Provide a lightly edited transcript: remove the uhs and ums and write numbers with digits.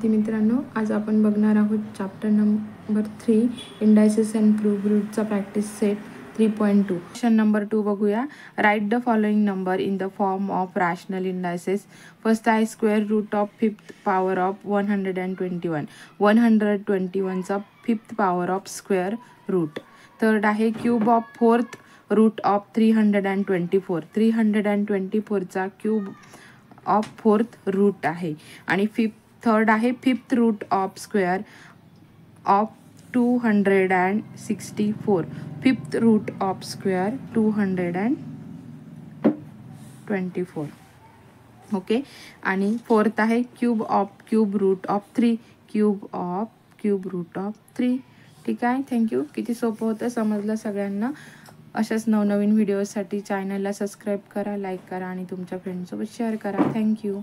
विद्यार्थी मित्रांनो, आज आपण बघणार आहोत chapter number 3 indices and proof रूटचा प्रॅक्टिस सेट 3.2. क्वेश्चन नंबर 2 बघूया. Write the following number in the form of rational indices. First आहे square root of fifth power of 121. 121चा fifth power of square root. Third आहे cube of fourth root of 324. 324चा cube of fourth root आहे. आणि third आहे fifth root of square of 264. Fifth root of square 224. Okay. आणि fourth आहे cube of cube root of 3. Cube of cube root of 3. ठीक आहे. Thank you. किती सोपं होतं, समजलं सगळ्यांना. अशाच नवनवीन व्हिडिओसाठी चॅनलला सबस्क्राईब करा, लाईक करा आणि तुमच्या फ्रेंड्ससोबत शेअर करा. थँक्यू.